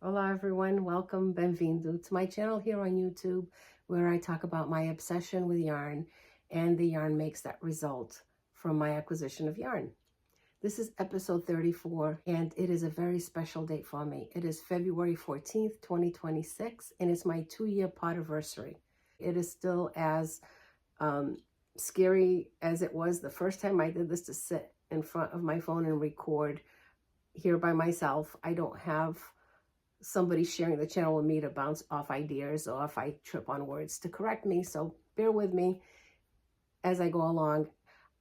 Hola everyone, welcome, Bem-vindo to my channel here on YouTube where I talk about my obsession with yarn and the yarn makes that result from my acquisition of yarn. This is episode 34 and it is a very special date for me. It is February 14th, 2026 and it's my 2-year Podiversary. It is still as scary as it was the first time I did this, to sit in front of my phone and record here by myself. I don't have somebody sharing the channel with me to bounce off ideas or if I trip on words to correct me. So bear with me as I go along.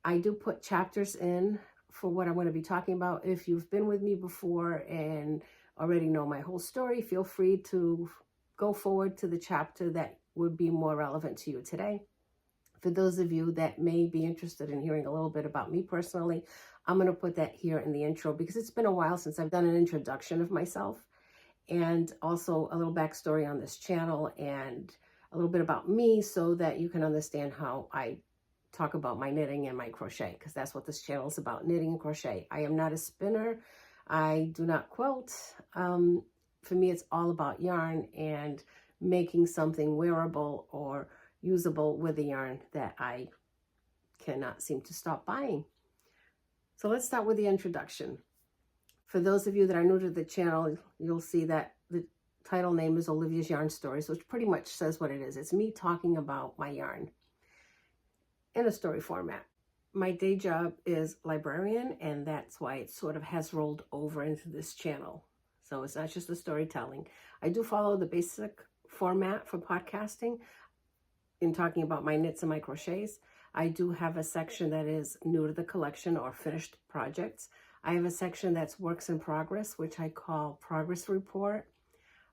I do put chapters in for what I'm going to be talking about. If you've been with me before and already know my whole story, feel free to go forward to the chapter that would be more relevant to you today. For those of you that may be interested in hearing a little bit about me personally, I'm going to put that here in the intro because it's been a while since I've done an introduction of myself, and also a little backstory on this channel and a little bit about me so that you can understand how I talk about my knitting and my crochet, because that's what this channel is about, knitting and crochet. I am not a spinner. I do not quilt. For me, it's all about yarn and making something wearable or usable with the yarn that I cannot seem to stop buying. So let's start with the introduction. For those of you that are new to the channel, you'll see that the title name is Oliviasyarnstories, which pretty much says what it is. It's me talking about my yarn in a story format. My day job is librarian, and that's why it sort of has rolled over into this channel. So it's not just the storytelling. I do follow the basic format for podcasting in talking about my knits and my crochets. I do have a section that is new to the collection or finished projects. I have a section that's works in progress, which I call progress report.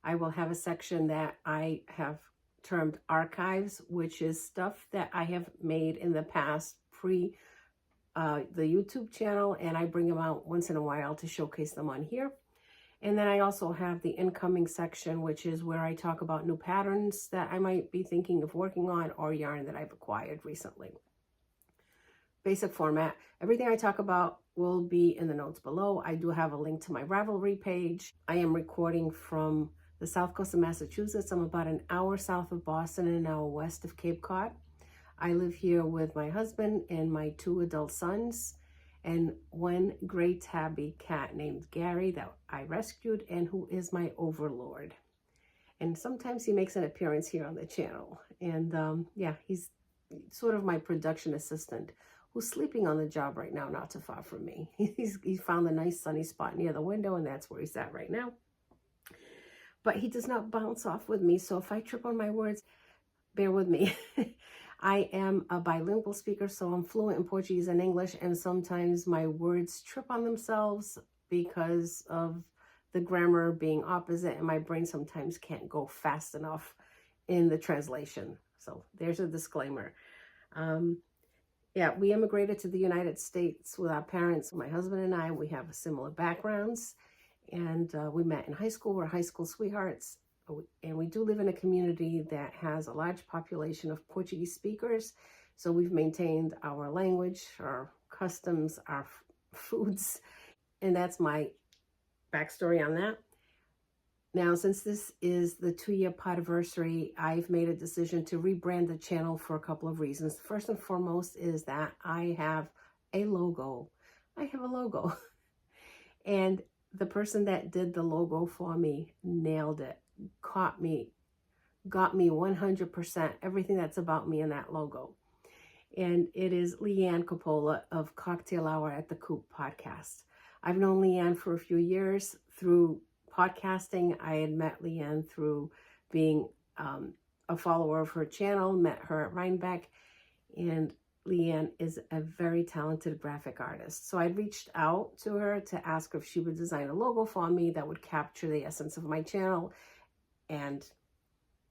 I will have a section that I have termed archives, which is stuff that I have made in the past pre the YouTube channel, and I bring them out once in a while to showcase them on here. And then I also have the incoming section, which is where I talk about new patterns that I might be thinking of working on or yarn that I've acquired recently. Basic format. Everything I talk about will be in the notes below. I do have a link to my Ravelry page. I am recording from the south coast of Massachusetts. I'm about an hour south of Boston and an hour west of Cape Cod. I live here with my husband and my 2 adult sons and 1 gray tabby cat named Gary that I rescued and who is my overlord. And sometimes he makes an appearance here on the channel. And yeah, he's sort of my production assistant who's sleeping on the job right now, not too far from me. He found a nice sunny spot near the window, and that's where he's at right now. But he does not bounce off with me, so if I trip on my words, bear with me. I am a bilingual speaker, so I'm fluent in Portuguese and English, and sometimes my words trip on themselves because of the grammar being opposite, and my brain sometimes can't go fast enough in the translation. So there's a disclaimer. Yeah, we immigrated to the United States with our parents. My husband and I, we have similar backgrounds, and we met in high school. We're high school sweethearts, and we do live in a community that has a large population of Portuguese speakers. So we've maintained our language, our customs, our foods, and that's my backstory on that. Now, since this is the 2-year Podiversary, I've made a decision to rebrand the channel for a couple of reasons. First and foremost is that I have a logo. I have a logo. And the person that did the logo for me nailed it, got me 100%, everything that's about me in that logo. And it is Leanne Coppola of Cocktail Hour at the Coop podcast. I've known Leanne for a few years through podcasting. I had met Leanne through being a follower of her channel, met her at Rhinebeck, and Leanne is a very talented graphic artist. So I reached out to her to ask if she would design a logo for me that would capture the essence of my channel, and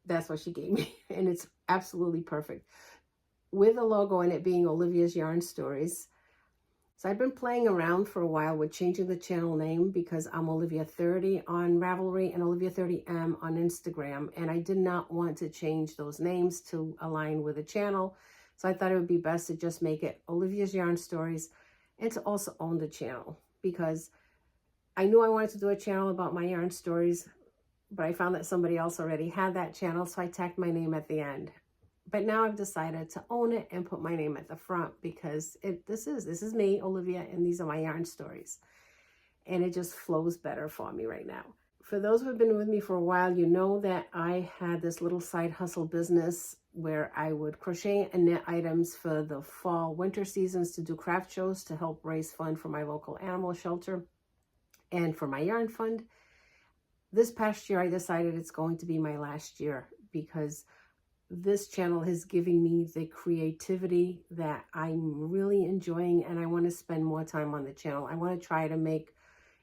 that's what she gave me, and it's absolutely perfect. With the logo and it being Olivia's Yarn Stories. So I've been playing around for a while with changing the channel name because I'm Olivia30 on Ravelry and Olivia30M on Instagram, and I did not want to change those names to align with the channel. So I thought it would be best to just make it Olivia's Yarn Stories and to also own the channel, because I knew I wanted to do a channel about my yarn stories but I found that somebody else already had that channel, so I tacked my name at the end. But now I've decided to own it and put my name at the front because this is me, Olivia, and these are my yarn stories. And it just flows better for me right now. For those who have been with me for a while, you know that I had this little side hustle business where I would crochet and knit items for the fall, winter seasons to do craft shows to help raise funds for my local animal shelter and for my yarn fund. This past year, I decided it's going to be my last year because this channel is giving me the creativity that I'm really enjoying, and I want to spend more time on the channel. I want to try to make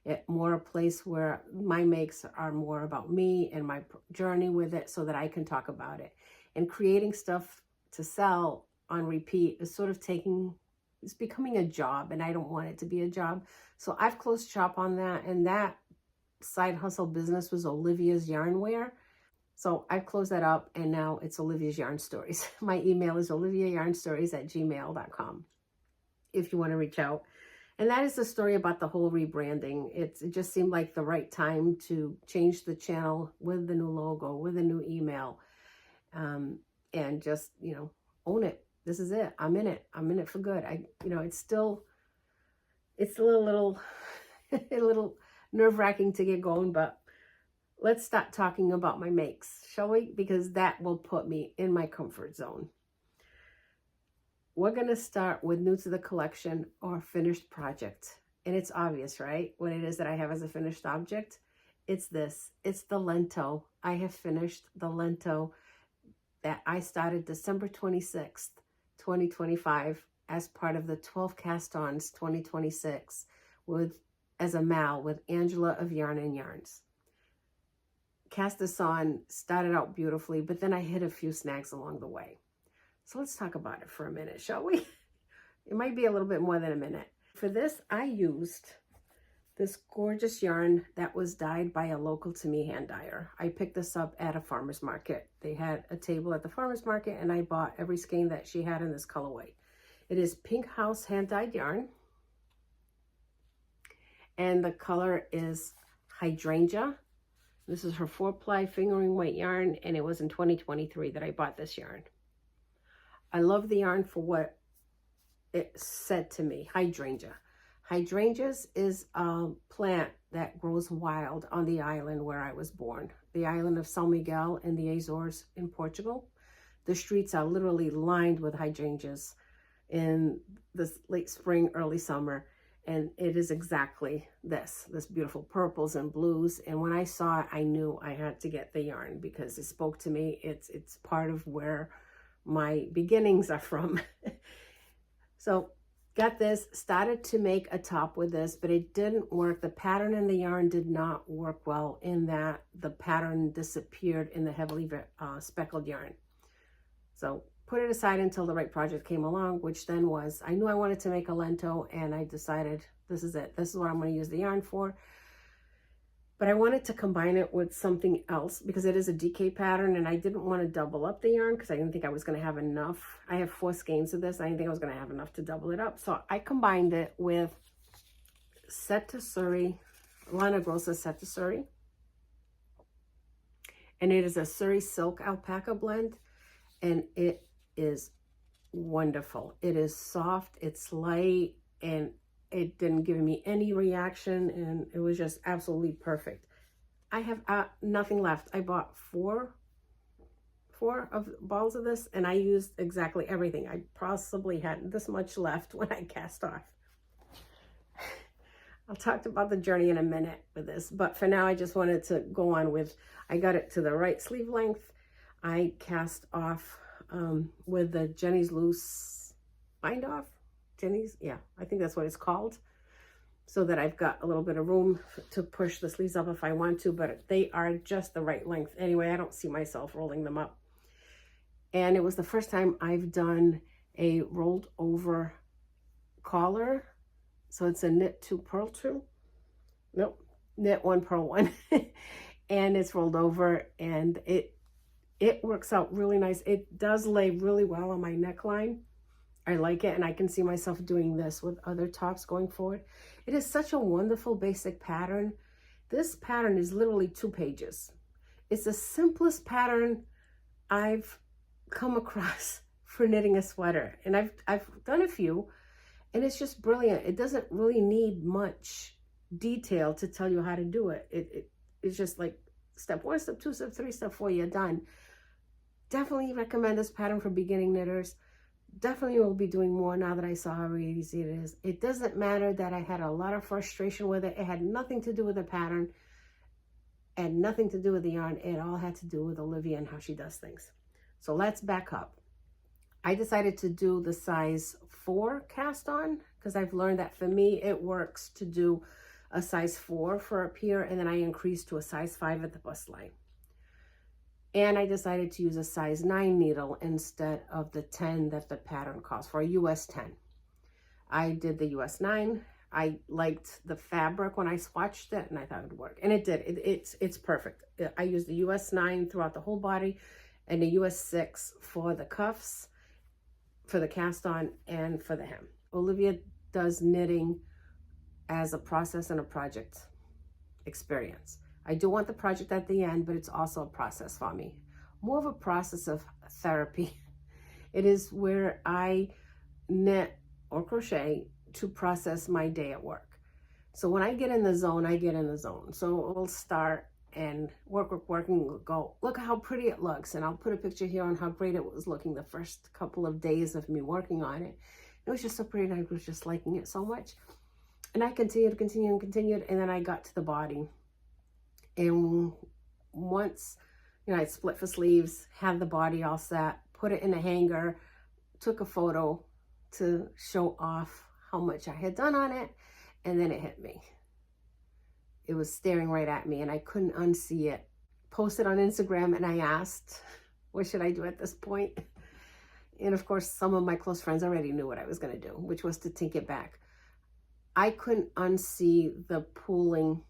it more a place where my makes are more about me and my journey with it so that I can talk about it. And creating stuff to sell on repeat is sort of it's becoming a job, and I don't want it to be a job. So I've closed shop on that, and that side hustle business was Olivia's Yarnwear. So I've closed that up, and now it's Olivia's Yarn Stories. My email is oliviasyarnstories@gmail.com if you want to reach out. And that is the story about the whole rebranding. It just seemed like the right time to change the channel with the new logo, with a new email, and just, own it. This is it. I'm in it. I'm in it for good. It's a little a little nerve-wracking to get going, but let's start talking about my makes, shall we? Because that will put me in my comfort zone. We're going to start with new to the collection or finished project. And it's obvious, right? What it is that I have as a finished object. It's this. It's the Lento. I have finished the Lento that I started December 26th, 2025 as part of the 12 Cast-Ons 2026 as a Mal with Angela of Yarn and Yarns. Cast this on, started out beautifully, but then I hit a few snags along the way. So let's talk about it for a minute, shall we? It might be a little bit more than a minute. For this, I used this gorgeous yarn that was dyed by a local to me hand dyer. I picked this up at a farmer's market. They had a table at the farmer's market, and I bought every skein that she had in this colorway. It is Pink House hand dyed yarn, and the color is Hydrangea. This is her 4-ply fingering weight yarn, and it was in 2023 that I bought this yarn. I love the yarn for what it said to me, hydrangea. Hydrangeas is a plant that grows wild on the island where I was born, the island of São Miguel in the Azores in Portugal. The streets are literally lined with hydrangeas in the late spring, early summer, and it is exactly this beautiful purples and blues. And when I saw it, I knew I had to get the yarn because it spoke to me. It's part of where my beginnings are from. So got this, started to make a top with this, but it didn't work. The pattern in the yarn did not work well in that the pattern disappeared in the heavily speckled yarn. So put it aside until the right project came along, which then was, I knew I wanted to make a Lento, and I decided this is it. This is what I'm going to use the yarn for. But I wanted to combine it with something else because it is a DK pattern, and I didn't want to double up the yarn because I didn't think I was going to have enough. I have 4 skeins of this. I didn't think I was going to have enough to double it up. So I combined it with Set-to-Surrey, Lana Grossa Set-to-Surrey. And it is a Surrey Silk Alpaca blend, and it is wonderful. It is soft, it's light, and it didn't give me any reaction, and it was just absolutely perfect. I have nothing left. I bought four of balls of this, and I used exactly everything. I possibly had this much left when I cast off. I'll talk about the journey in a minute with this, but for now I just wanted to go on with, I got it to the right sleeve length. I cast off with the Jenny's Loose bind off. Jenny's, yeah, I think that's what it's called, so that I've got a little bit of room to push the sleeves up if I want to, but they are just the right length anyway. I don't see myself rolling them up. And it was the first time I've done a rolled over collar, so it's a knit 2 purl 2, nope, knit 1 purl 1 and it's rolled over, and it works out really nice. It does lay really well on my neckline. I like it, and I can see myself doing this with other tops going forward. It is such a wonderful basic pattern. This pattern is literally 2 pages. It's the simplest pattern I've come across for knitting a sweater. And I've done a few, and it's just brilliant. It doesn't really need much detail to tell you how to do it. It's just like step 1, step 2, step 3, step 4, you're done. Definitely recommend this pattern for beginning knitters. Definitely will be doing more now that I saw how easy it is. It doesn't matter that I had a lot of frustration with it. It had nothing to do with the pattern and nothing to do with the yarn. It all had to do with Olivia and how she does things. So let's back up. I decided to do the size 4 cast on because I've learned that for me it works to do a size 4 for up here, and then I increased to a size 5 at the bust line. And I decided to use a size 9 needle instead of the 10 that the pattern calls for, a US 10. I did the US 9. I liked the fabric when I swatched it, and I thought it would work. And it did. It's perfect. I used the US 9 throughout the whole body and the US 6 for the cuffs, for the cast on, and for the hem. Olivia does knitting as a process and a project experience. I do want the project at the end, but it's also a process for me. More of a process of therapy. It is where I knit or crochet to process my day at work. So when I get in the zone, I get in the zone. So we'll start and work and go, look how pretty it looks. And I'll put a picture here on how great it was looking the first couple of days of me working on it. It was just so pretty, and I was just liking it so much. And I continued, and then I got to the body. And once, I split for sleeves, had the body all set, put it in a hanger, took a photo to show off how much I had done on it, and then it hit me. It was staring right at me, and I couldn't unsee it. Posted on Instagram, and I asked, what should I do at this point? And of course, some of my close friends already knew what I was going to do, which was to tink it back. I couldn't unsee the pooling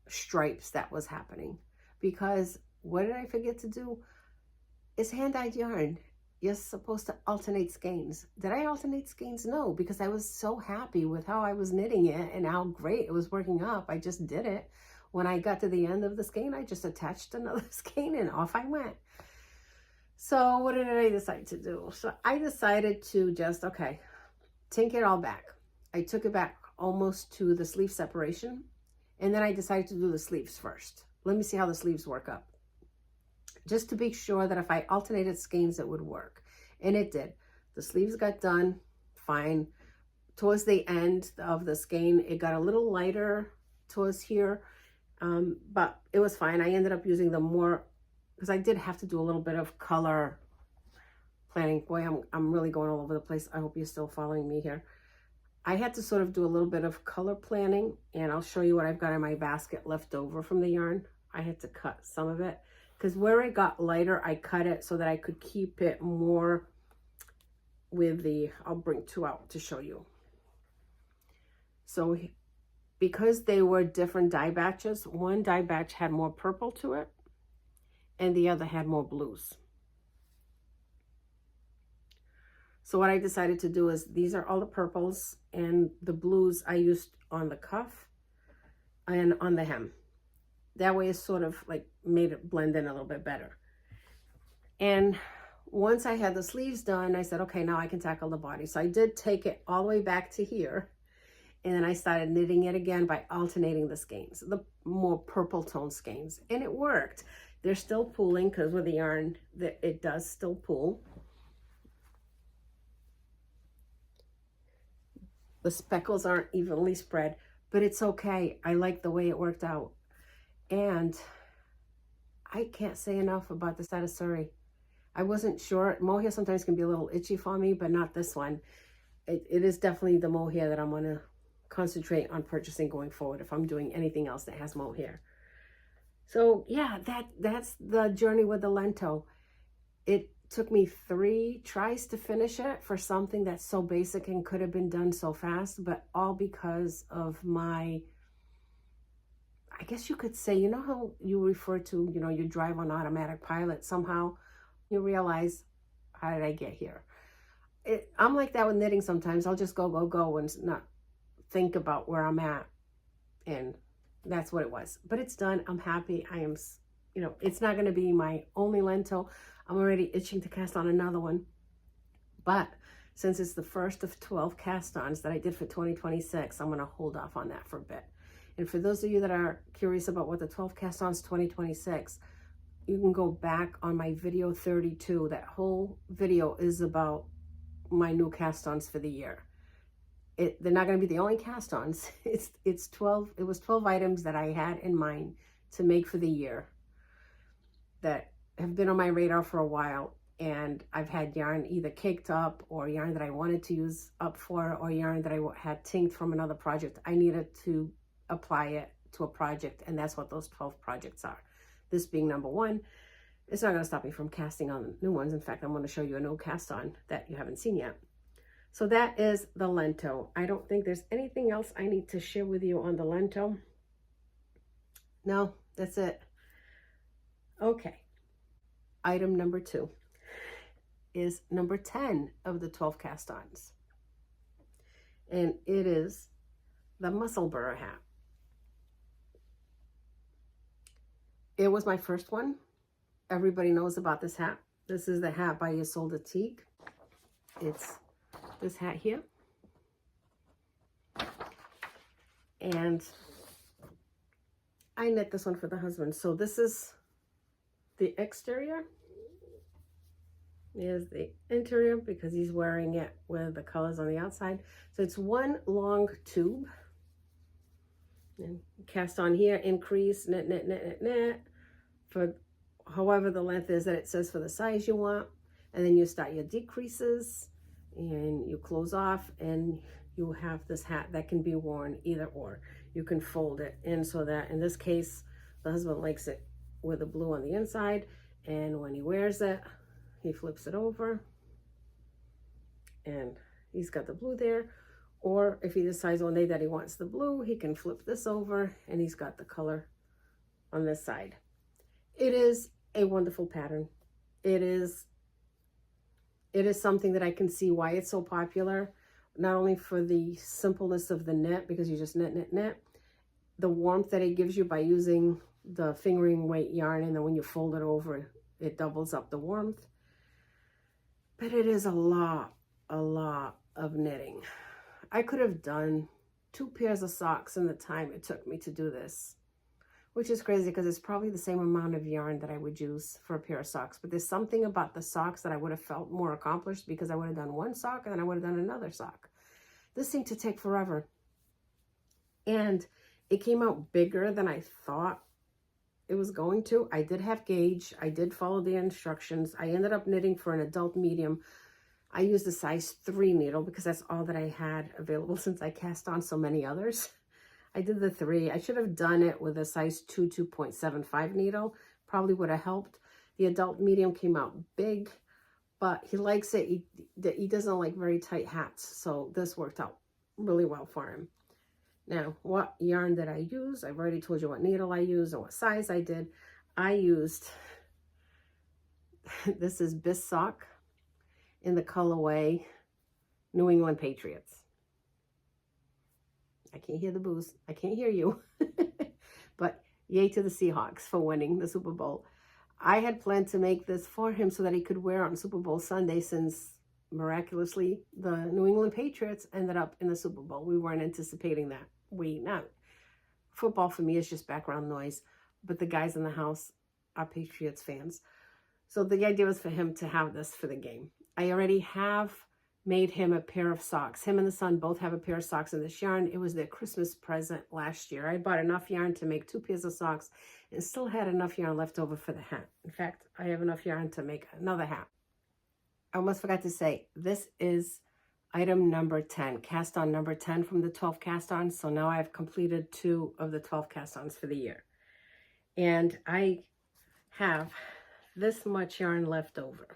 stripes that was happening, because what did I forget to do? It's hand-dyed yarn. You're supposed to alternate skeins. Did I alternate skeins? No, because I was so happy with how I was knitting it and how great it was working up. I just did it. When I got to the end of the skein, I just attached another skein and off I went. So what did I decide to do? So I decided to just, tink it all back. I took it back almost to the sleeve separation. And then I decided to do the sleeves first. Let me see how the sleeves work up. Just to be sure that if I alternated skeins, it would work. And it did. The sleeves got done fine. Towards the end of the skein, it got a little lighter towards here. But it was fine. I ended up using the more, because I did have to do a little bit of color planning. Boy, I'm really going all over the place. I hope you're still following me here. I had to sort of do a little bit of color planning, and I'll show you what I've got in my basket left over from the yarn. I had to cut some of it because where it got lighter, I cut it so that I could keep it more with the, I'll bring 2 out to show you. So because they were different dye batches, one dye batch had more purple to it and the other had more blues. So what I decided to do is, these are all the purples, and the blues I used on the cuff and on the hem. That way it sort of like made it blend in a little bit better. And once I had the sleeves done, I said, okay, now I can tackle the body. So I did take it all the way back to here, and then I started knitting it again by alternating the skeins, the more purple tone skeins, and it worked. They're still pooling because with the yarn, it does still pool. The speckles aren't evenly spread, but it's okay. I like the way it worked out. And I can't say enough about this Podiversary. I wasn't sure. Mohair sometimes can be a little itchy for me, but not this one. It is definitely the mohair that I'm going to concentrate on purchasing going forward if I'm doing anything else that has mohair. So yeah, that's the journey with the Lento. It took me 3 tries to finish it for something that's so basic and could have been done so fast, but all because of my, I guess you could say, you know how you refer to, you drive on automatic pilot, somehow you realize, how did I get here? I'm like that with knitting sometimes. I'll just go and not think about where I'm at, and that's what it was. But it's done. I'm happy. I am you know, it's not going to be my only Lento. I'm already itching to cast on another one. But since it's the first of 12 cast-ons that I did for 2026, I'm going to hold off on that for a bit. And for those of you that are curious about what the 12 cast-ons 2026, you can go back on my video 32. That whole video is about my new cast-ons for the year. They're not going to be the only cast-ons. It's 12. It was 12 items that I had in mind to make for the year that have been on my radar for a while. And I've had yarn either caked up or yarn that I wanted to use up for, or yarn that I had tinked from another project. I needed to apply it to a project, and that's what those 12 projects are. This being number one. It's not going to stop me from casting on new ones. In fact, I'm going to show you a new cast on that you haven't seen yet. So that is the Lento. I don't think there's anything else I need to share with you on the Lento. No, that's it. Okay. Item number 2 is number 10 of the 12 cast-ons. And it is the Musselburgh hat. It was my first one. Everybody knows about this hat. This is the hat by Ysolda Teague. It's this hat here. And I knit this one for the husband. So this is the exterior. Here's the interior because he's wearing it with the colors on the outside. So it's one long tube. And cast on here, increase, knit, knit, knit, knit, knit, for however the length is that it says for the size you want. And then you start your decreases and you close off, and you have this hat that can be worn either or. You can fold it in so that, in this case, the husband likes it with the blue on the inside, and when he wears it, he flips it over and he's got the blue there. Or if he decides one day that he wants the blue, he can flip this over and he's got the color on this side. It is a wonderful pattern. It is something that I can see why it's so popular, not only for the simpleness of the knit, because you just knit, knit, knit, the warmth that it gives you by using the fingering weight yarn, and then when you fold it over, it doubles up the warmth. But it is a lot of knitting. I could have done 2 pairs of socks in the time it took me to do this, which is crazy because it's probably the same amount of yarn that I would use for a pair of socks. But there's something about the socks that I would have felt more accomplished because I would have done one sock and then I would have done another sock. This seemed to take forever. And it came out bigger than I thought it was going to. I did have gauge. I did follow the instructions. I ended up knitting for an adult medium. I used a size 3 needle because that's all that I had available since I cast on so many others. I did the 3. I should have done it with a size 2 2.75 needle. Probably would have helped. The adult medium came out big, but he likes it. He doesn't like very tight hats, so this worked out really well for him. Now, what yarn did I use? I've already told you what needle I used and what size I did. I used, this is Bissock in the colorway New England Patriots. I can't hear the boos. I can't hear you. But yay to the Seahawks for winning the Super Bowl. I had planned to make this for him so that he could wear on Super Bowl Sunday, since miraculously the New England Patriots ended up in the Super Bowl. We weren't anticipating that. Football for me is just background noise, but the guys in the house are Patriots fans. So the idea was for him to have this for the game. I already have made him a pair of socks. Him and the son both have a pair of socks in this yarn. It was their Christmas present last year. I bought enough yarn to make 2 pairs of socks and still had enough yarn left over for the hat. In fact, I have enough yarn to make another hat. I almost forgot to say, this is item number 10, cast on number 10 from the 12 cast ons. So now I've completed 2 of the 12 cast ons for the year. And I have this much yarn left over.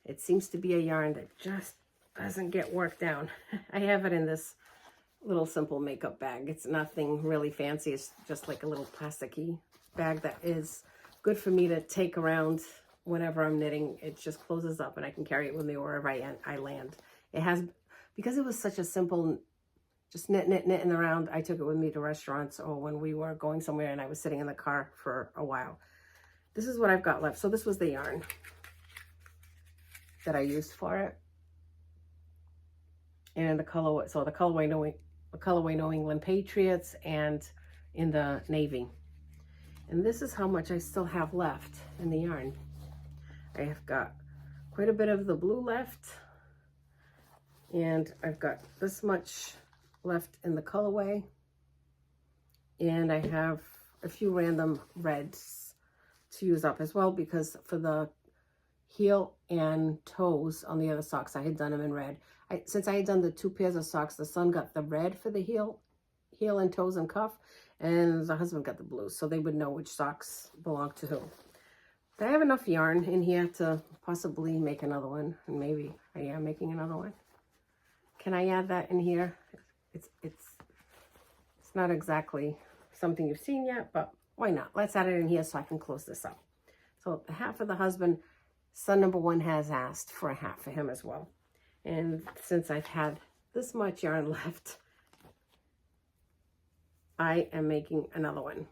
It seems to be a yarn that just doesn't get worked down. I have it in this little simple makeup bag. It's nothing really fancy. It's just like a little plasticky bag that is good for me to take around whenever I'm knitting. It just closes up and I can carry it with me wherever I land. It has, because it was such a simple just knitting around. I took it with me to restaurants or when we were going somewhere and I was sitting in the car for a while. This is what I've got left. So this was the yarn that I used for it. And the colorway, so the colorway New England Patriots and in the navy. And this is how much I still have left in the yarn. I have got quite a bit of the blue left, and I've got this much left in the colorway, and I have a few random reds to use up as well, because for the heel and toes on the other socks, I had done them in red. Since I had done the 2 pairs of socks, the son got the red for the heel and toes and cuff, and the husband got the blue, so they would know which socks belong to who. But I have enough yarn in here to possibly make another one, and maybe I am making another one. Can I add that in here? It's not exactly something you've seen yet, but why not? Let's add it in here so I can close this up. So the hat for the husband, son number 1 has asked for a hat for him as well. And since I've had this much yarn left, I am making another one.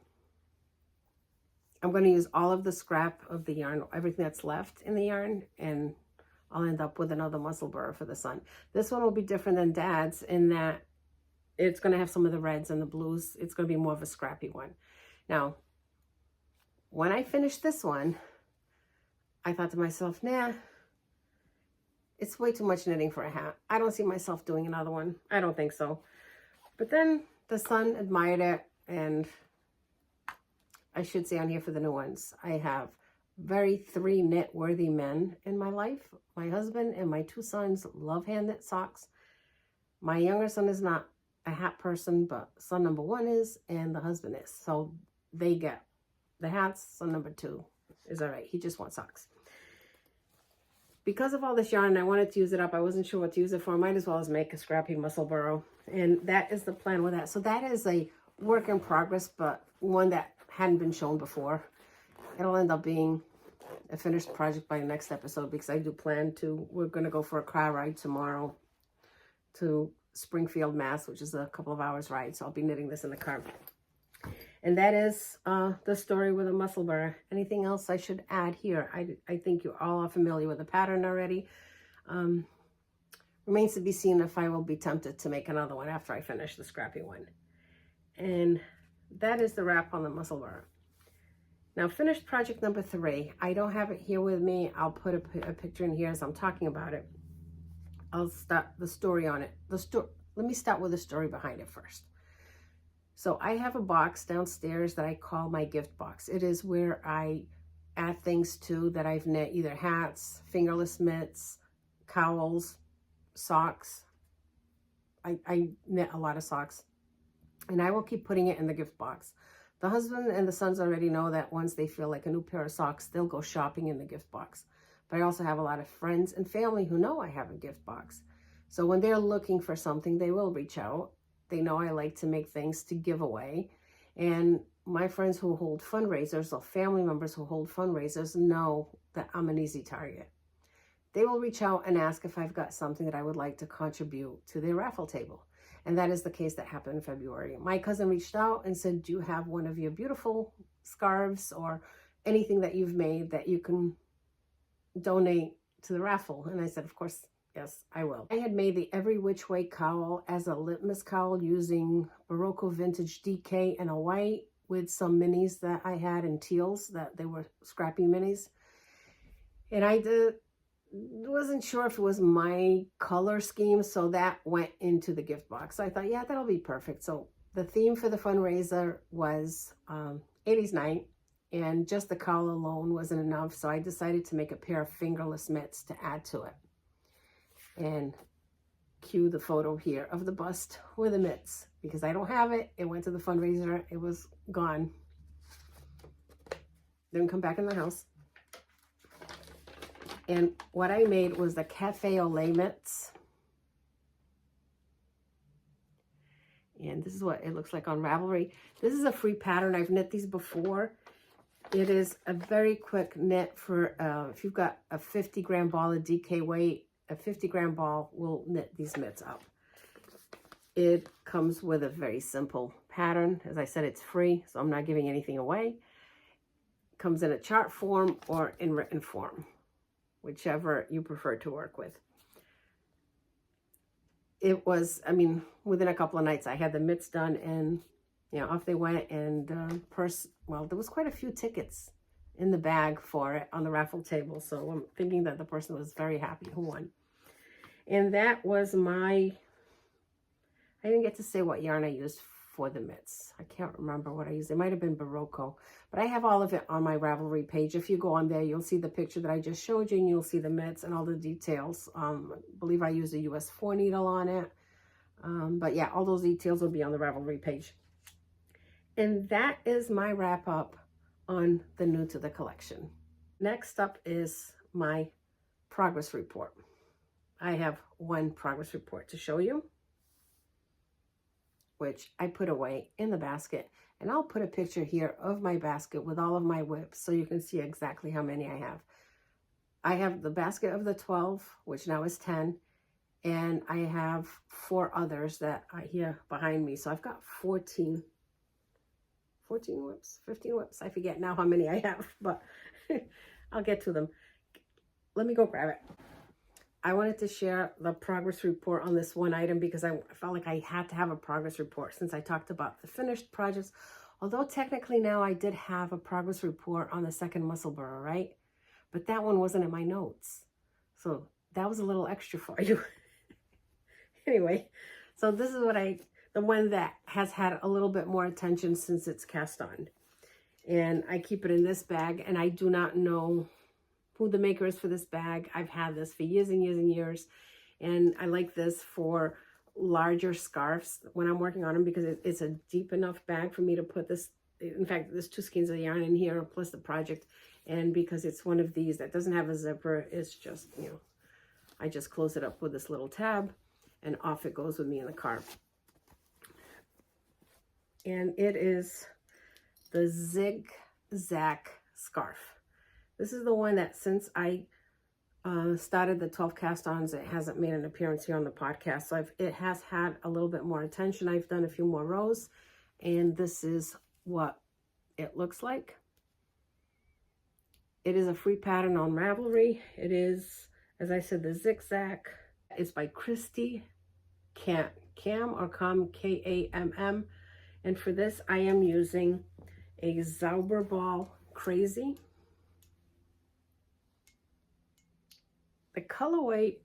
I'm going to use all of the scrap of the yarn, everything that's left in the yarn, and I'll end up with another Musselburgh for the son. This one will be different than Dad's in that it's going to have some of the reds and the blues. It's going to be more of a scrappy one. Now, when I finished this one, I thought to myself, nah, it's way too much knitting for a hat. I don't see myself doing another one. I don't think so. But then the son admired it, and I should say on here for the new ones, I have very 3 knit-worthy men in my life. My husband and my 2 sons love hand-knit socks. My younger son is not a hat person, but son number 1 is, and the husband is. So they get the hats. Son number 2 is all right. He just wants socks. Because of all this yarn, I wanted to use it up. I wasn't sure what to use it for. I might as well as make a scrappy Musselburgh. And that is the plan with that. So that is a work in progress, but one that hadn't been shown before. It'll end up being a finished project by the next episode, because I do plan to, we're going to go for a car ride tomorrow to Springfield, Mass, which is a couple of hours ride. So I'll be knitting this in the car. And that is the story with a Musselburgh. Anything else I should add here? I think you all are familiar with the pattern already. Remains to be seen if I will be tempted to make another one after I finish the scrappy one. And that is the wrap on the Musselburgh. Now, finished project number 3. I don't have it here with me. I'll put a picture in here as I'm talking about it. I'll start the story on it. Let me start with the story behind it first. So I have a box downstairs that I call my gift box. It is where I add things to that I've knit, either hats, fingerless mitts, cowls, socks. I knit a lot of socks, and I will keep putting it in the gift box. The husband and the sons already know that once they feel like a new pair of socks, they'll go shopping in the gift box. But I also have a lot of friends and family who know I have a gift box. So when they're looking for something, they will reach out. They know I like to make things to give away. And my friends who hold fundraisers, or family members who hold fundraisers, know that I'm an easy target. They will reach out and ask if I've got something that I would like to contribute to their raffle table. And that is the case that happened in February. My cousin reached out and said, do you have one of your beautiful scarves or anything that you've made that you can donate to the raffle? And I said, of course, yes, I will. I had made the Every Which Way cowl as a litmus cowl using Barocco Vintage DK and a white with some minis that I had in teals, that they were scrappy minis. And I wasn't sure if it was my color scheme, so that went into the gift box. So I thought, yeah, that'll be perfect. So the theme for the fundraiser was 80s night, and just the cowl alone wasn't enough. So I decided to make a pair of fingerless mitts to add to it. And cue the photo here of the bust with the mitts, because I don't have it. It went to the fundraiser. It was gone. Didn't come back in the house. And what I made was the Cafe au lait mitts. And this is what it looks like on Ravelry. This is a free pattern. I've knit these before. It is a very quick knit for, if you've got a 50-gram ball of DK weight, a 50-gram ball will knit these mitts up. It comes with a very simple pattern. As I said, it's free, so I'm not giving anything away. It comes in a chart form or in written form, whichever you prefer to work with. It was, I mean, within a couple of nights, I had the mitts done, and, you know, off they went. And well, there was quite a few tickets in the bag for it on the raffle table. So I'm thinking that the person was very happy who won. And that was my, I didn't get to say what yarn I used for the mitts. I can't remember what I used. It might have been Barocco, but I have all of it on my Ravelry page. If you go on there, you'll see the picture that I just showed you, and you'll see the mitts and all the details. I believe I used a US 4 needle on it. But yeah, all those details will be on the Ravelry page. And that is my wrap up on the new to the collection. Next up is my progress report. I have one progress report to show you, which I put away in the basket. And I'll put a picture here of my basket with all of my WIPs so you can see exactly how many I have. I have the basket of the 12, which now is 10. And I have 4 others that are here behind me. So I've got 14 WIPs, 15 WIPs. I forget now how many I have, but I'll get to them. Let me go grab it. I wanted to share the progress report on this one item because I felt like I had to have a progress report since I talked about the finished projects. Although technically now I did have a progress report on the second Musselburgh, right? But that one wasn't in my notes. So that was a little extra for you. Anyway, so this is what the one that has had a little bit more attention since it's cast on. And I keep it in this bag, and I do not know who the maker is for this bag. I've had this for years and years and years, and I like this for larger scarves when I'm working on them because it's a deep enough bag for me to put this. In fact, there's 2 skeins of yarn in here plus the project, and because it's one of these that doesn't have a zipper, it's just, you know, I just close it up with this little tab, and off it goes with me in the car. And it is the Zigzag Scarf. This is the one that since I started the 12 cast-ons, it hasn't made an appearance here on the podcast. So it has had a little bit more attention. I've done a few more rows, and this is what it looks like. It is a free pattern on Ravelry. It is, as I said, the Zigzag. It's by Christy Cam, K-A-M-M. And for this, I am using a Zauberball Crazy. The colorway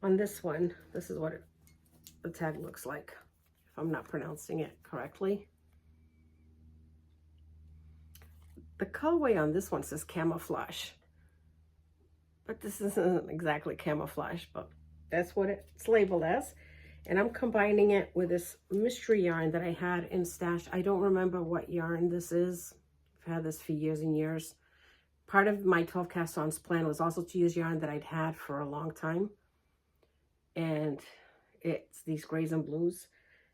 on this one, this is what the tag looks like, if I'm not pronouncing it correctly. The colorway on this one says camouflage, but this isn't exactly camouflage, but that's what it's labeled as. And I'm combining it with this mystery yarn that I had in stash. I don't remember what yarn this is. I've had this for years and years. Part of my 12 cast-ons plan was also to use yarn that I'd had for a long time. And it's these grays and blues.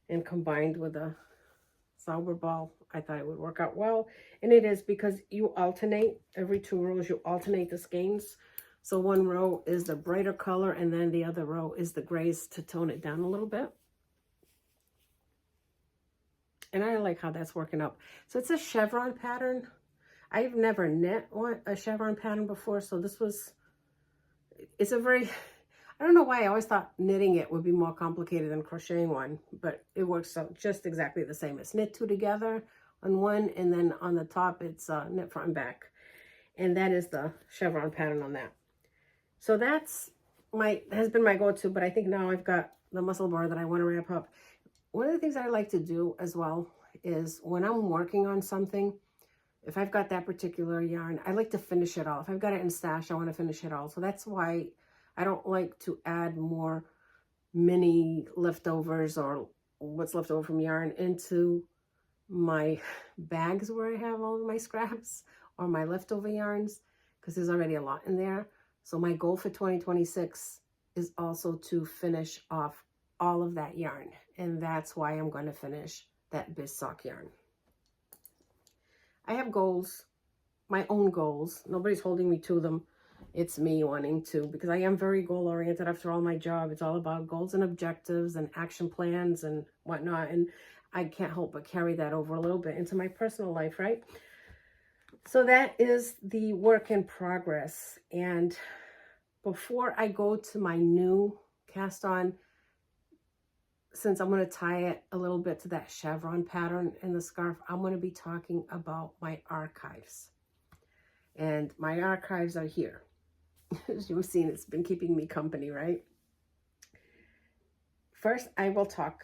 And combined with a Zauberball, I thought it would work out well. And it is, because you alternate. Every 2 rows, you alternate the skeins. So one row is the brighter color, and then the other row is the grays to tone it down a little bit. And I like how that's working out. So it's a chevron pattern. I've never knit a chevron pattern before, so this was, it's a very, I don't know why I always thought knitting it would be more complicated than crocheting one, but it works out just exactly the same. It's knit 2 together on one, and then on the top it's knit front and back. And that is the chevron pattern on that. So that's has been my go-to, but I think now I've got the Musselburgh that I want to wrap up. One of the things I like to do as well is when I'm working on something, if I've got that particular yarn, I like to finish it all. If I've got it in stash, I want to finish it all. So that's why I don't like to add more mini leftovers or what's left over from yarn into my bags where I have all of my scraps or my leftover yarns, because there's already a lot in there. So my goal for 2026 is also to finish off all of that yarn. And that's why I'm going to finish that biz sock yarn. I have goals, my own goals. Nobody's holding me to them. It's me wanting to, because I am very goal oriented after all my job. It's all about goals and objectives and action plans and whatnot. And I can't help but carry that over a little bit into my personal life, right? So that is the work in progress. And before I go to my new cast on, since I'm going to tie it a little bit to that chevron pattern in the scarf, I'm going to be talking about my archives. And my archives are here. As you've seen, it's been keeping me company, right? First, we'll talk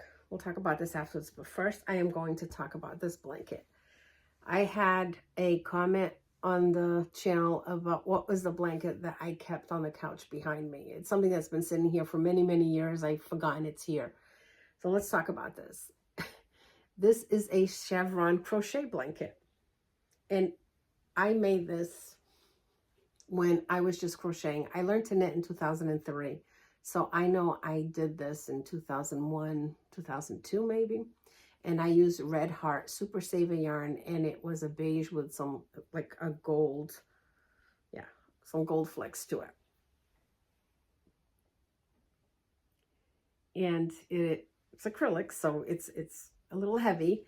about this afterwards, but first I am going to talk about this blanket. I had a comment on the channel about what was the blanket that I kept on the couch behind me. It's something that's been sitting here for many, many years. I've forgotten it's here. So let's talk about this. This is a chevron crochet blanket. And I made this when I was just crocheting. I learned to knit in 2003. So I know I did this in 2001, 2002 maybe. And I used Red Heart Super Saver yarn, and it was a beige with some, like a gold, some gold flecks to it. And it's acrylic, so it's a little heavy,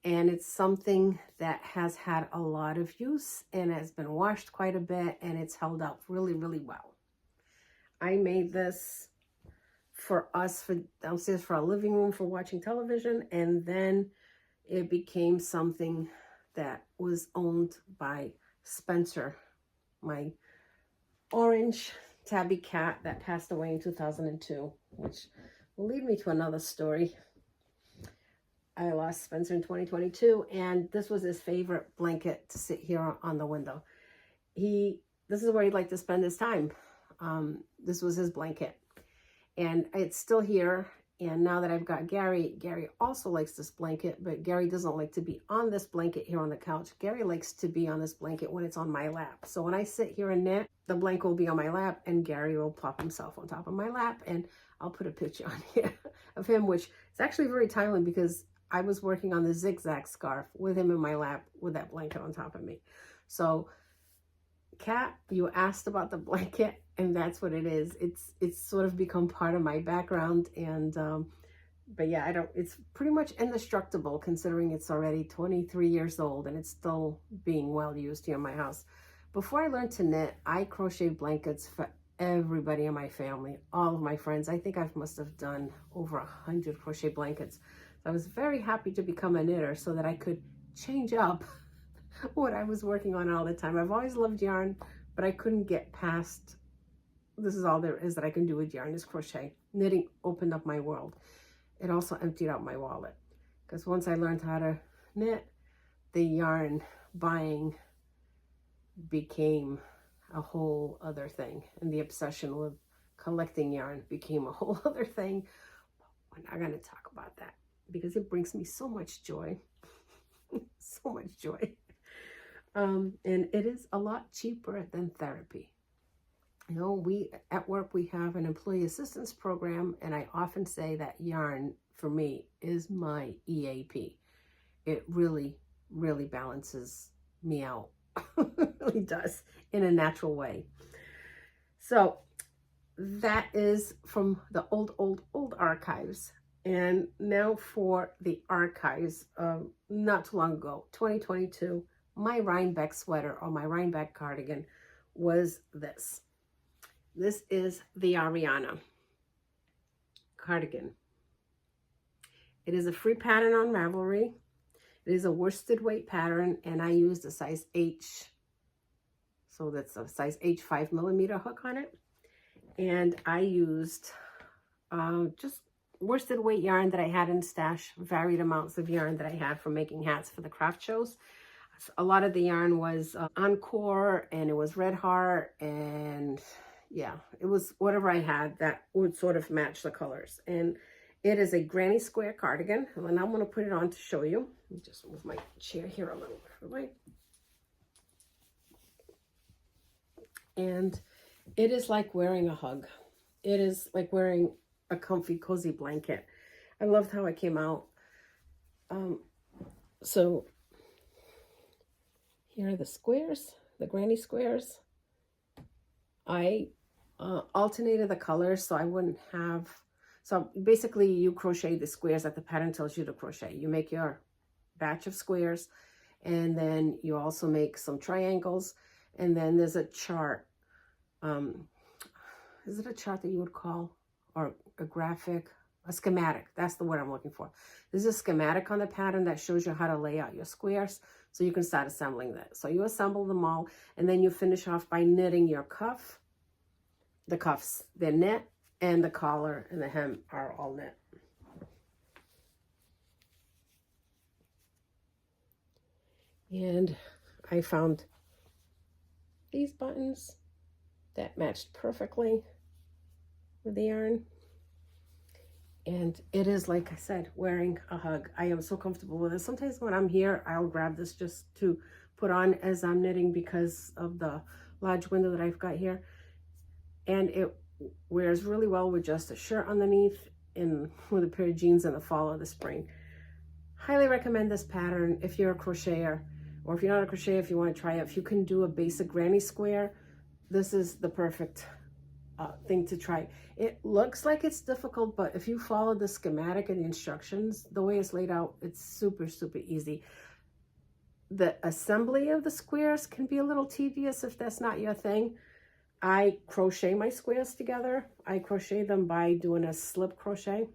and it's something that has had a lot of use and has been washed quite a bit, and it's held up really, really well. I made this for us, for downstairs, for our living room, for watching television, and then it became something that was owned by Spencer, my orange tabby cat that passed away in 2002, which will lead me to another story. I lost Spencer in 2022, and this was his favorite blanket to sit here on the window. This is where he'd like to spend his time. This was his blanket, and it's still here. And now that I've got Gary also likes this blanket, but Gary doesn't like to be on this blanket here on the couch. Gary likes to be on this blanket when it's on my lap. So when I sit here and knit, the blanket will be on my lap, and Gary will plop himself on top of my lap, and I'll put a picture on here of him, which is actually very timely because I was working on the zigzag scarf with him in my lap with that blanket on top of me. So, Kat, you asked about the blanket, and that's what it is. It's sort of become part of my background, and but yeah, it's pretty much indestructible considering it's already 23 years old and it's still being well used here in my house. Before I learned to knit, I crocheted blankets for everybody in my family, all of my friends. I think I must have done over 100 crochet blankets. I was very happy to become a knitter so that I could change up what I was working on all the time. I've always loved yarn, but I couldn't get past, this is all there is that I can do with yarn, is crochet. Knitting opened up my world. It also emptied out my wallet, because once I learned how to knit, the yarn buying became a whole other thing, and the obsession with collecting yarn became a whole other thing. We're not going to talk about that because it brings me so much joy. So much joy. And it is a lot cheaper than therapy. You know, at work we have an employee assistance program, and I often say that yarn for me is my EAP. It really, really balances me out. It really does, in a natural way. So that is from the old archives. And now for the archives of not too long ago, 2022, my Rhinebeck sweater or my Rhinebeck cardigan was this. This is the Ariana cardigan. It is a free pattern on Ravelry. It is a worsted weight pattern, and I used a size H. So that's a size H 5mm hook on it. And I used just worsted weight yarn that I had in stash, varied amounts of yarn that I had from making hats for the craft shows. A lot of the yarn was Encore, and it was Red Heart, and yeah, it was whatever I had that would sort of match the colors. And it is a granny square cardigan, and I'm going to put it on to show you. Let me just move my chair here a little bit away. And it is like wearing a hug. It is like wearing a comfy, cozy blanket. I loved how it came out. So here are the squares, the granny squares I alternated the colors so I wouldn't have, so basically you crochet the squares that the pattern tells you to crochet. You make your batch of squares, and then you also make some triangles, and then there's a chart. Is it a chart that you would call, or a graphic? A schematic, that's the word I'm looking for. There's a schematic on the pattern that shows you how to lay out your squares so you can start assembling that. So you assemble them all, and then you finish off by knitting your cuff. The cuffs, they're knit, and the collar and the hem are all knit. And I found these buttons that matched perfectly with the yarn. And it is, like I said, wearing a hug. I am so comfortable with it. Sometimes when I'm here, I'll grab this just to put on as I'm knitting because of the large window that I've got here. And it wears really well with just a shirt underneath and with a pair of jeans in the fall or the spring. Highly recommend this pattern if you're a crocheter, or if you're not a crocheter, if you want to try it. If you can do a basic granny square, this is the perfect thing to try. It looks like it's difficult, but if you follow the schematic and the instructions, the way it's laid out, it's super, super easy. The assembly of the squares can be a little tedious if that's not your thing. I crochet my squares together. I crochet them by doing a slip crochet.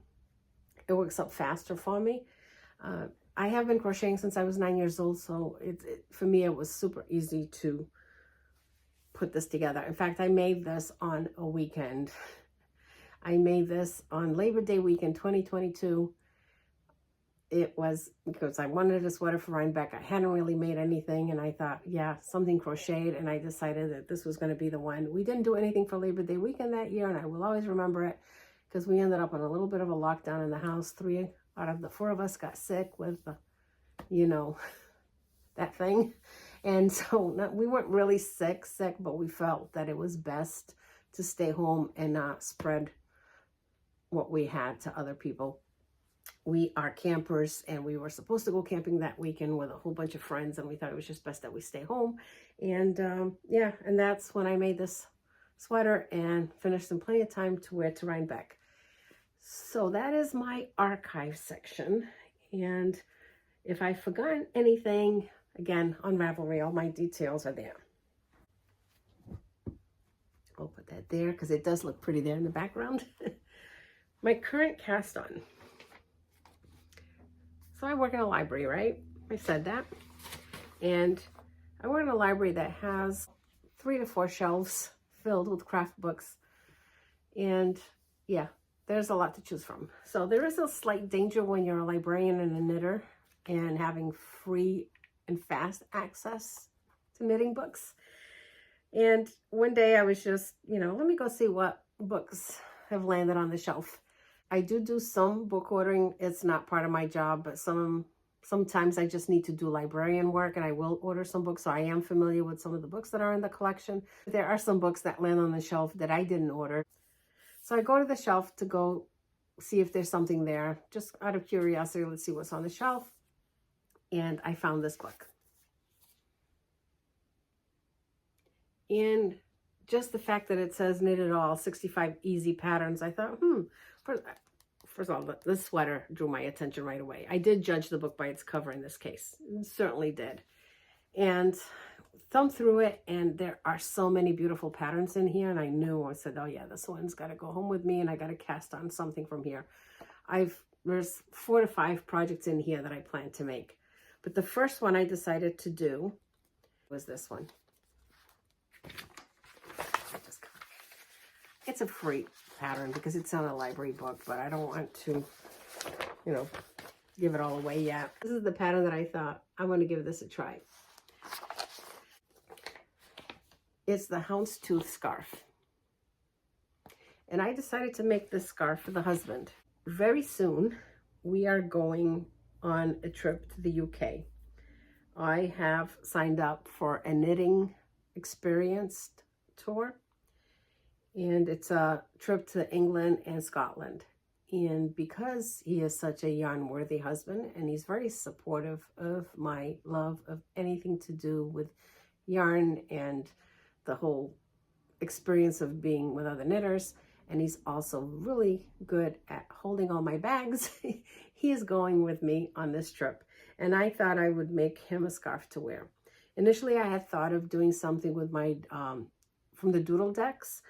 It works up faster for me. I have been crocheting since I was 9 years old, so for me it was super easy to put this together. In fact, I made this on a weekend. I made this on Labor Day weekend 2022. It was because I wanted a sweater for Rhinebeck. I hadn't really made anything, and I thought, yeah, something crocheted, and I decided that this was going to be the one. We didn't do anything for Labor Day weekend that year, and I will always remember it because we ended up on a little bit of a lockdown in the house. 3 out of the 4 of us got sick with the, you know, that thing. And so we weren't really sick, but we felt that it was best to stay home and not spread what we had to other people. We are campers, and we were supposed to go camping that weekend with a whole bunch of friends, and we thought it was just best that we stay home. And yeah, and that's when I made this sweater and finished in plenty of time to wear to Rhinebeck. So that is my archive section. And if I've forgotten anything, again, on Ravelry, all my details are there. I'll put that there because it does look pretty there in the background. My current cast on. So I work in a library, right? I said that. And I work in a library that has 3 to 4 shelves filled with craft books. And yeah, there's a lot to choose from. So there is a slight danger when you're a librarian and a knitter and having free and fast access to knitting books. And one day I was just, let me go see what books have landed on the shelf. I do some book ordering. It's not part of my job, but sometimes I just need to do librarian work, and I will order some books. So I am familiar with some of the books that are in the collection. There are some books that land on the shelf that I didn't order. So I go to the shelf to go see if there's something there. Just out of curiosity, let's see what's on the shelf. And I found this book. And just the fact that it says Knit It All, 65 Easy Patterns, I thought, first of all, this sweater drew my attention right away. I did judge the book by its cover in this case. Certainly did. And thumbed through it, and there are so many beautiful patterns in here, and I said, oh yeah, this one's got to go home with me, and I got to cast on something from here. There's 4 to 5 projects in here that I plan to make. But the first one I decided to do was this one. It's a free pattern because it's on a library book, but I don't want to, give it all away yet. This is the pattern that I thought, I'm going to give this a try. It's the houndstooth scarf. And I decided to make this scarf for the husband. Very soon, we are going on a trip to the UK. I have signed up for a knitting experience tour. And it's a trip to England and Scotland. And because he is such a yarn-worthy husband, and he's very supportive of my love of anything to do with yarn and the whole experience of being with other knitters, and he's also really good at holding all my bags. He is going with me on this trip, and I thought I would make him a scarf to wear. Initially, I had thought of doing something with my, from the doodle decks,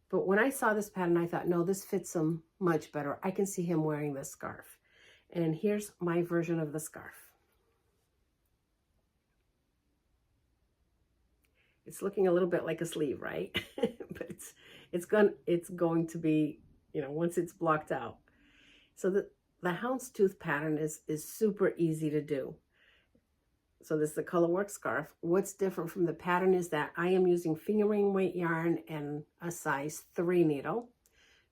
but when I saw this pattern, I thought, no, this fits him much better. I can see him wearing this scarf. And here's my version of the scarf. It's looking a little bit like a sleeve, right? But it's going to be, you know, once it's blocked out. So the houndstooth pattern is super easy to do. So this is the colorwork scarf. What's different from the pattern is that I am using fingering weight yarn and a size 3 needle.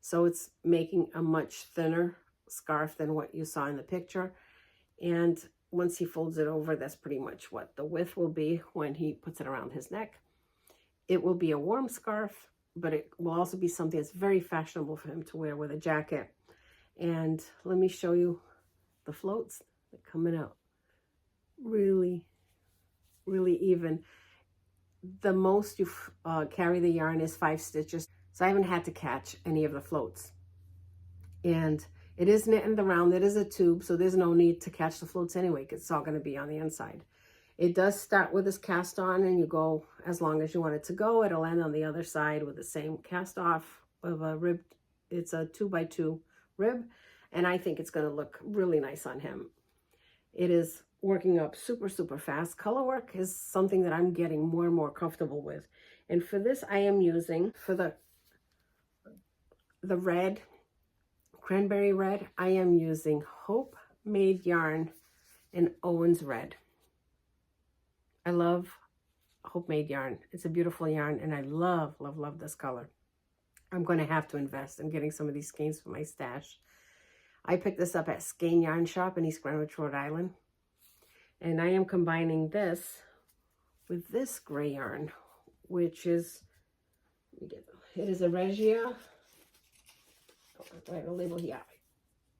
So it's making a much thinner scarf than what you saw in the picture. And once he folds it over, that's pretty much what the width will be when he puts it around his neck. It will be a warm scarf, but it will also be something that's very fashionable for him to wear with a jacket. And let me show you the floats that are coming out. Really, really even. The most you carry the yarn is 5 stitches. So I haven't had to catch any of the floats. And it is knit in the round. It is a tube, so there's no need to catch the floats anyway, because it's all going to be on the inside. It does start with this cast on, and you go as long as you want it to go. It'll end on the other side with the same cast off of a rib. It's a 2x2 rib, and I think it's going to look really nice on him. It is working up super, super fast. Color work is something that I'm getting more and more comfortable with. And for this, I am using, for the red, cranberry red, I am using Hope Made yarn in Owens Red. I love Hope Made yarn. It's a beautiful yarn, and I love, love, love this color. I'm going to have to invest in getting some of these skeins for my stash. I picked this up at Skein Yarn Shop in East Greenwich, Rhode Island. And I am combining this with this gray yarn, which is, it is a Regia. Oh, I have a label here.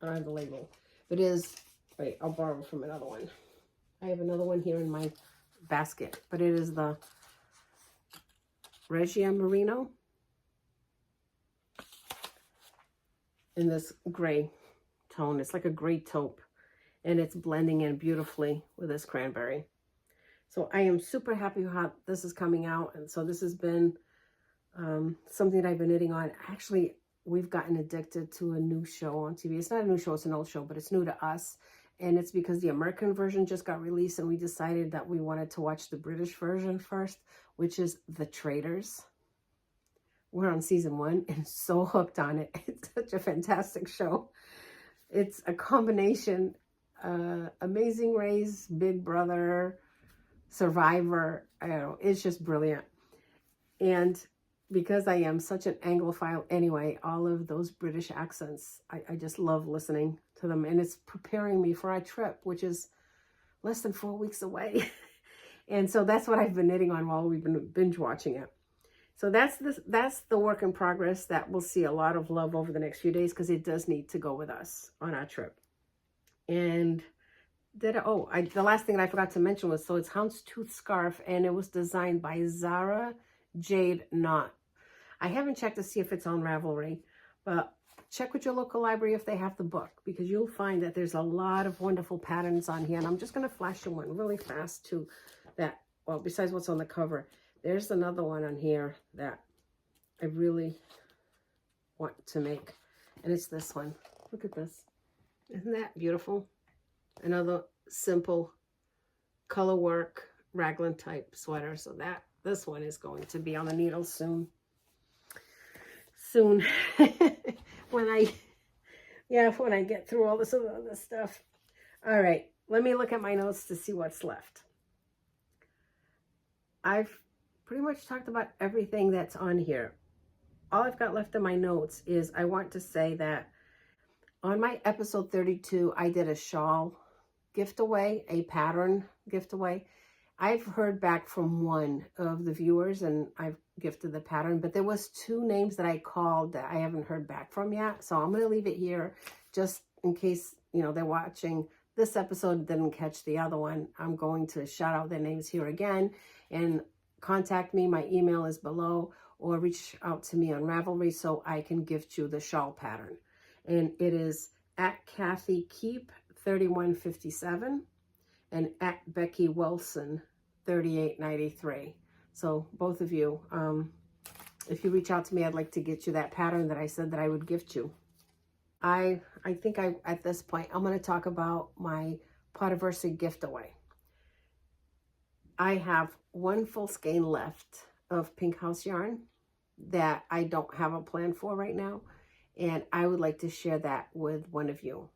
I don't have the label. It is, wait, I'll borrow from another one. I have another one here in my basket, but it is the Regia Merino in this gray tone. It's like a gray taupe, and it's blending in beautifully with this cranberry. So I am super happy how this is coming out. And so this has been something that I've been knitting on. Actually, we've gotten addicted to a new show on TV. It's not a new show, it's an old show, but it's new to us. And it's because the American version just got released, and we decided that we wanted to watch the British version first, which is The Traitors. We're on season 1 and so hooked on it. It's such a fantastic show. It's a combination, Amazing Race, Big Brother, Survivor. I don't know, it's just brilliant. And because I am such an Anglophile anyway, all of those British accents, I just love listening to them. And it's preparing me for our trip, which is less than 4 weeks away. And so that's what I've been knitting on while we've been binge watching it. So that's the work in progress that we'll see a lot of love over the next few days, because it does need to go with us on our trip. And the last thing that I forgot to mention was, so it's houndstooth scarf, and it was designed by Zara Jade Knott. I haven't checked to see if it's on Ravelry, but check with your local library if they have the book, because you'll find that there's a lot of wonderful patterns on here. And I'm just going to flash you one really fast too, that, well, besides what's on the cover, there's another one on here that I really want to make, and it's this one. Look at this. Isn't that beautiful? Another simple color work raglan type sweater. So this one is going to be on the needle soon. when I get through all this other stuff. All right, let me look at my notes to see what's left. I've pretty much talked about everything that's on here. All I've got left in my notes is I want to say that on my episode 32, I did a shawl giftaway, a pattern giftaway. I've heard back from one of the viewers, and I've gifted the pattern, but there was 2 names that I called that I haven't heard back from yet. So I'm going to leave it here just in case, you know, they're watching this episode, didn't catch the other one. I'm going to shout out their names here again, and contact me. My email is below, or reach out to me on Ravelry so I can gift you the shawl pattern. And it is at Kathy Keep 3157 and at Becky Wilson 3893. So both of you, if you reach out to me, I'd like to get you that pattern that I said that I would gift you. I think at this point, I'm going to talk about my Podiversary Giftaway. I have one full skein left of Pink House yarn that I don't have a plan for right now, and I would like to share that with one of you.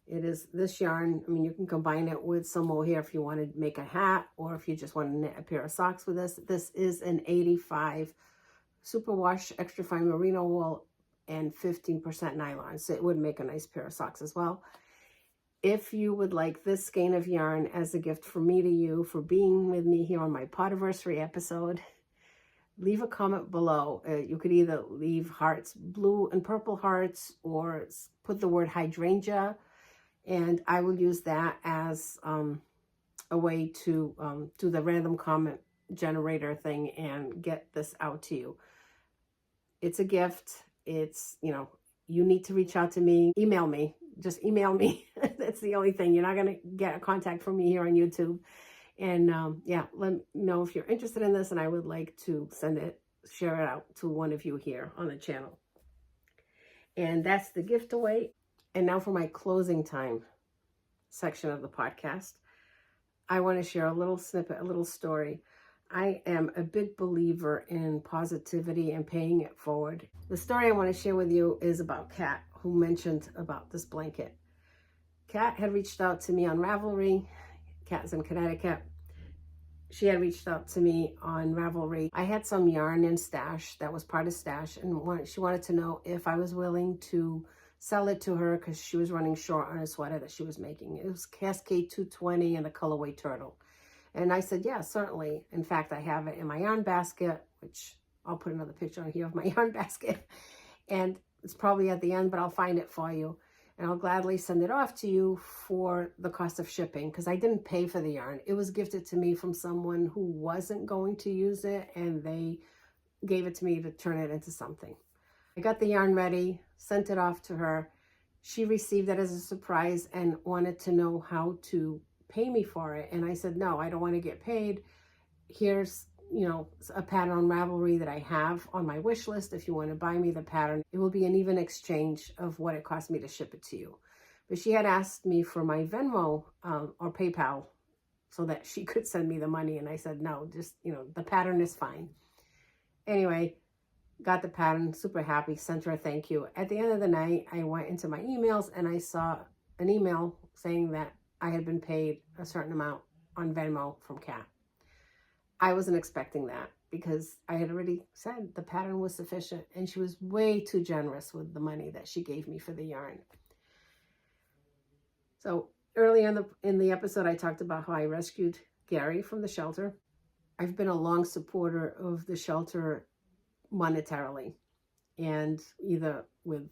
It is this yarn. I mean, you can combine it with some mohair if you want to make a hat, or if you just want to knit a pair of socks with this. This is an 85 superwash extra fine merino wool and 15% nylon, so it would make a nice pair of socks as well. If you would like this skein of yarn as a gift from me to you for being with me here on my Podiversary episode, leave a comment below. You could either leave hearts, blue and purple hearts, or put the word hydrangea, and I will use that as a way to do the random comment generator thing and get this out to you. It's a gift. It's, you need to reach out to me. Email me. Just email me. That's the only thing. You're not going to get a contact from me here on YouTube. And yeah, let me know if you're interested in this, and I would like to share it out to one of you here on the channel. And that's the giftaway. And now for my closing time section of the podcast, I want to share a little snippet, a little story. I am a big believer in positivity and paying it forward. The story I want to share with you is about Kat, who mentioned about this blanket. Kat had reached out to me on Ravelry. Kat's in Connecticut. She had reached out to me on Ravelry. I had some yarn in stash that was part of stash, and she wanted to know if I was willing to sell it to her because she was running short on a sweater that she was making. It was Cascade 220 and the colorway turtle. And I said, yeah, certainly. In fact, I have it in my yarn basket, which I'll put another picture on here of my yarn basket. And it's probably at the end, but I'll find it for you. And I'll gladly send it off to you for the cost of shipping, because I didn't pay for the yarn. It was gifted to me from someone who wasn't going to use it, and they gave it to me to turn it into something. I got the yarn ready, sent it off to her. She received it as a surprise and wanted to know how to pay me for it. And I said, no, I don't want to get paid. Here's, a pattern on Ravelry that I have on my wish list. If you want to buy me the pattern, it will be an even exchange of what it cost me to ship it to you. But she had asked me for my Venmo or PayPal so that she could send me the money. And I said, no, just, the pattern is fine. Anyway, got the pattern, super happy, sent her a thank you. At the end of the night, I went into my emails and I saw an email saying that I had been paid a certain amount on Venmo from Kat. I wasn't expecting that because I had already said the pattern was sufficient, and she was way too generous with the money that she gave me for the yarn. So early in the episode, I talked about how I rescued Gary from the shelter. I've been a long supporter of the shelter monetarily, and either with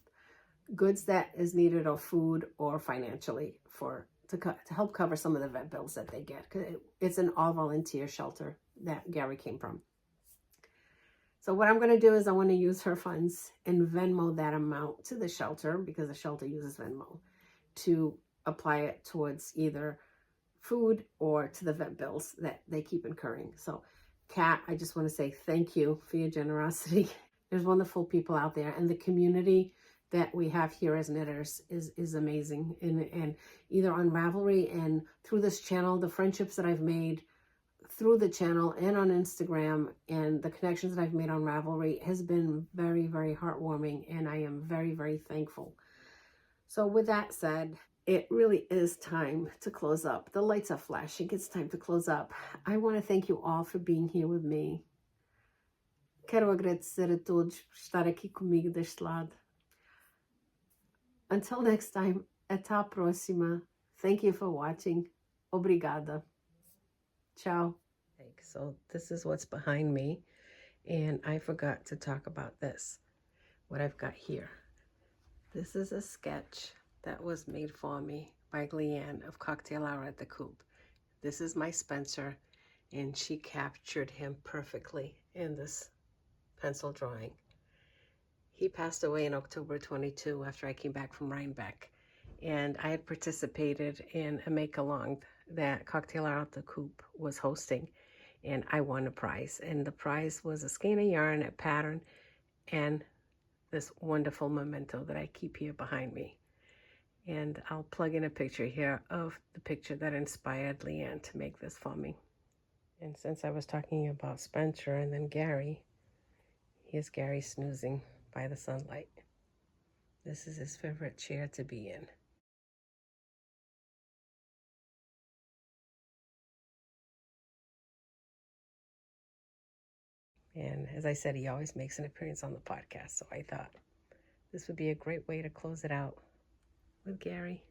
goods that is needed or food, or financially to help cover some of the vet bills that they get. Cause it's an all volunteer shelter that Gary came from. So what I'm going to do is I want to use her funds and Venmo that amount to the shelter, because the shelter uses Venmo, to apply it towards either food or to the vet bills that they keep incurring. So Kat, I just want to say thank you for your generosity. There's wonderful people out there, and the community that we have here as knitters is amazing. And either on Ravelry and through this channel, the friendships that I've made through the channel and on Instagram, and the connections that I've made on Ravelry has been very, very heartwarming, and I am very, very thankful. So with that said, it really is time to close up. The lights are flashing. It's time to close up. I want to thank you all for being here with me. Quero agradecer a todos por estar aqui comigo deste lado. Until next time, até a próxima. Thank you for watching. Obrigada. Ciao. So this is what's behind me, and I forgot to talk about this, what I've got here. This is a sketch that was made for me by Leanne of Cocktail Hour at the Coop. This is my Spencer, and she captured him perfectly in this pencil drawing. He passed away in October 22 after I came back from Rhinebeck. And I had participated in a make-along that Cocktail Art at the Coop was hosting. And I won a prize. And the prize was a skein of yarn, a pattern, and this wonderful memento that I keep here behind me. And I'll plug in a picture here of the picture that inspired Leanne to make this for me. And since I was talking about Spencer and then Gary, here's Gary snoozing by the sunlight. This is his favorite chair to be in. And as I said, he always makes an appearance on the podcast. So I thought this would be a great way to close it out with Gary.